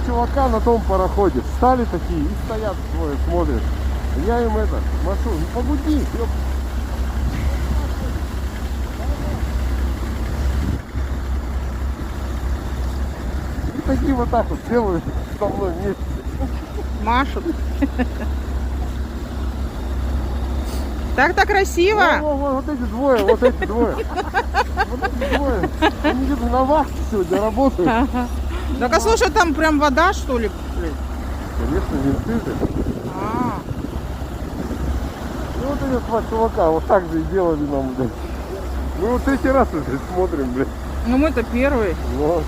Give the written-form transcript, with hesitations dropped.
чувака на том пароходе. Встали такие и стоят двое, смотрят. Я им это, машу, ну погуди, ёп. И такие вот так вот делают со мной вместе. Машут. Так-то красиво. Вот эти двое, вот эти двое. Вот эти двое. Они где-то на вахте сегодня работают. Ага. Так, слушай, там прям вода, что ли? Конечно, менты же. А, Ну вот эти два чувака вот так же и делали нам, блядь. Мы вот третий раз уже смотрим, блядь. ну мы-то первый. Вот.